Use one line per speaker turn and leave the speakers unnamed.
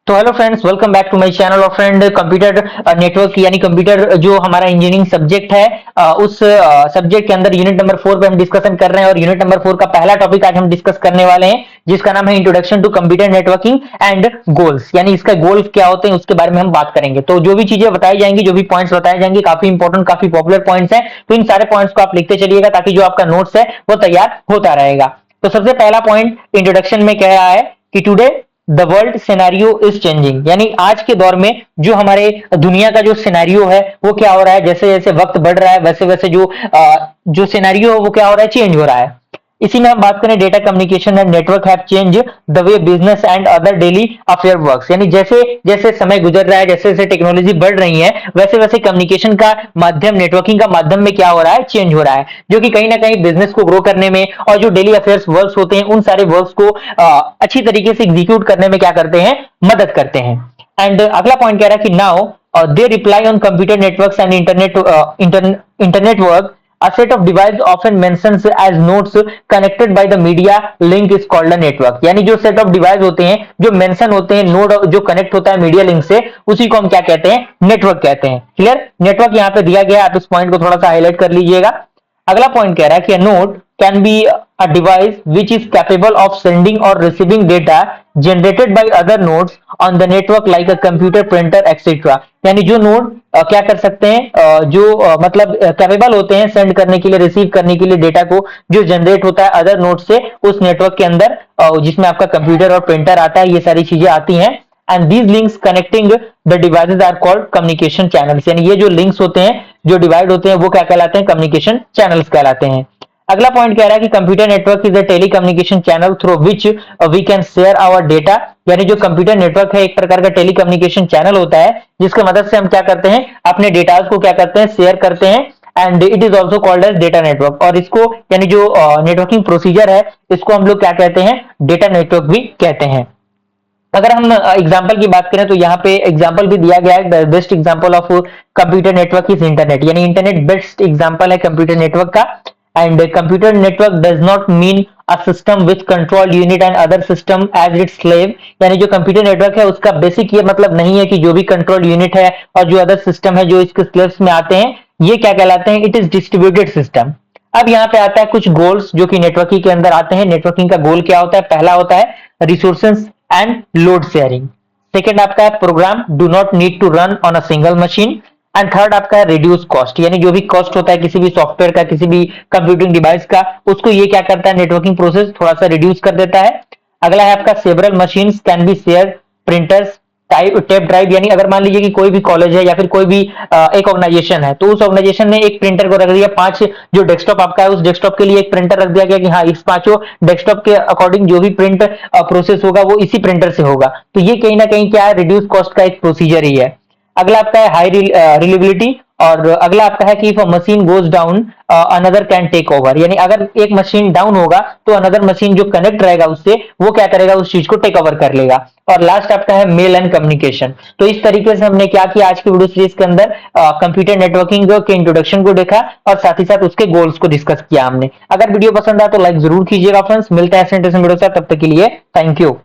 तो hello friends, welcome back to my channel. और friend, computer network यानी computer जो हमारा इंजीनियरिंग सब्जेक्ट है, उस सब्जेक्ट के अंदर यूनिट नंबर 4 पे हम डिस्कशन कर रहे हैं। और यूनिट नंबर 4 का पहला टॉपिक आज हम डिस्कस करने वाले हैं, जिसका नाम है introduction to computer networking and goals. यानी इसका गोल क्या होते हैं उसके बारे में हम बात करेंगे। तो जो भी चीजें बताई जाएंगी, जो भी पॉइंट्स बताए जाएंगे, काफी इंपॉर्टेंट, काफी पॉपुलर पॉइंट्स हैं। तो इन सारे पॉइंट्स को आप लिखते चलिएगा ताकि जो आपका नोट्स है वो तैयार होता रहेगा। तो सबसे पहला पॉइंट इंट्रोडक्शन में कह रहा है कि today the world scenario is changing. यानी आज के दौर में जो हमारे दुनिया का जो सिनेरियो है वो क्या हो रहा है, जैसे जैसे वक्त बढ़ रहा है वैसे वैसे जो सिनेरियो है वो क्या हो रहा है, चेंज हो रहा है। इसी में हम बात करें, data communication and network have change the way business and other daily affair works. यानी जैसे जैसे समय गुजर रहा है, जैसे जैसे टेक्नोलॉजी बढ़ रही है, वैसे वैसे कम्युनिकेशन का माध्यम, नेटवर्किंग का माध्यम में क्या हो रहा है, चेंज हो रहा है। जो कि कहीं ना कहीं बिजनेस को ग्रो करने में और जो डेली अफेयर्स वर्क्स होते हैं उन सारे वर्क्स को अच्छी तरीके से एग्जीक्यूट करने में क्या करते हैं, मदद करते हैं। एंड अगला पॉइंट कह रहा है कि now they reply on computer networks and internet work. A set of device often mentions as nodes connected by the media link is called a network। यानी जो सेट ऑफ डिवाइस होते हैं, जो मेंशन होते हैं, नोड जो connect होता है मीडिया लिंक से, उसी को हम क्या कहते हैं, नेटवर्क कहते हैं। क्लियर? नेटवर्क यहाँ पे दिया गया है, आप इस पॉइंट को थोड़ा सा हाईलाइट कर लीजिएगा। अगला पॉइंट कह रहा है कि node can be a device which is capable of sending or receiving data generated by other nodes on the network like a computer, printer, etc। यानी जो नोड क्या कर सकते हैं, मतलब कैपेबल होते हैं सेंड करने के लिए, रिसीव करने के लिए डेटा को, जो जनरेट होता है अदर नोड से उस नेटवर्क के अंदर, जिसमें आपका कंप्यूटर और प्रिंटर आता है, ये सारी चीजें आती हैं। And these links connecting the devices are called communication channels. यानी ये जो लिंक्स होते हैं, जो डिवाइड होते हैं, वो क्या कहलाते हैं, कम्युनिकेशन चैनल्स कहलाते हैं। अगला पॉइंट कह रहा है कि computer network is a telecommunication channel through which we can share our data. यानी जो कंप्यूटर नेटवर्क है एक प्रकार का टेलीकम्युनिकेशन चैनल होता है, जिसकी मदद से हम क्या करते हैं, अपने डेटा को क्या करते हैं, शेयर करते हैं। And it is also called as data network. और इसको यानी जो नेटवर्किंग प्रोसीजर है, इसको हम लोग क्या कहते हैं, डेटा नेटवर्क भी कहते हैं। अगर हम एग्जांपल की बात करें तो यहाँ पे एग्जांपल भी दिया गया है, the best example of computer network is internet. यानी इंटरनेट बेस्ट एग्जांपल है कंप्यूटर नेटवर्क का। And computer network does not mean a system which control unit and other system as its slave. यानी जो computer network है उसका basic ये मतलब नहीं है कि जो भी कंट्रोल यूनिट है और जो अदर सिस्टम है जो इसके स्लेव्स में आते हैं, ये क्या कहलाते हैं, इट इज डिस्ट्रीब्यूटेड सिस्टम। अब यहाँ पे आता है कुछ गोल्स जो कि नेटवर्किंग के अंदर आते हैं। नेटवर्किंग का गोल क्या होता है, पहला होता है resources and load sharing. Second आपका है program do not need to run on a single machine. And third आपका है रिड्यूस कॉस्ट। यानी जो भी कॉस्ट होता है किसी भी सॉफ्टवेयर का, किसी भी कंप्यूटिंग डिवाइस का, उसको ये क्या करता है, नेटवर्किंग प्रोसेस थोड़ा सा रिड्यूस कर देता है। अगला है आपका several machines can be share, printers, tape drive. यानी अगर मान लीजिए कि कोई भी कॉलेज है या फिर कोई भी एक ऑर्गेनाइजेशन है, तो उस ऑर्गेनाइजेशन ने एक प्रिंटर को रख दिया, 5 जो डेस्कटॉप आपका है उस डेस्कटॉप के लिए एक प्रिंटर रख दिया गया कि हाँ, इस 5 डेस्कटॉप के अकॉर्डिंग जो भी प्रिंट प्रोसेस होगा वो इसी प्रिंटर से होगा। तो ये कहीं ना कहीं क्या है, रिड्यूस कॉस्ट का एक प्रोसीजर ही है। अगला आपका है हाई रिलेबिलिटी। और अगला आपका है कि if a machine goes down another can take over. यानी अगर एक मशीन डाउन होगा तो अनदर मशीन जो कनेक्ट रहेगा उससे, वो क्या करेगा, उस चीज को टेक ओवर कर लेगा। और लास्ट आपका है मेल एंड कम्युनिकेशन। तो इस तरीके से हमने क्या किया, आज की वीडियो सीरीज के अंदर कंप्यूटर नेटवर्किंग के इंट्रोडक्शन को देखा और साथ ही साथ उसके गोल्स को डिस्कस किया हमने। अगर वीडियो पसंद आया तो लाइक जरूर कीजिएगा फ्रेंड्स। मिलते हैं ऐसे वीडियो से, तब तक के लिए थैंक यू।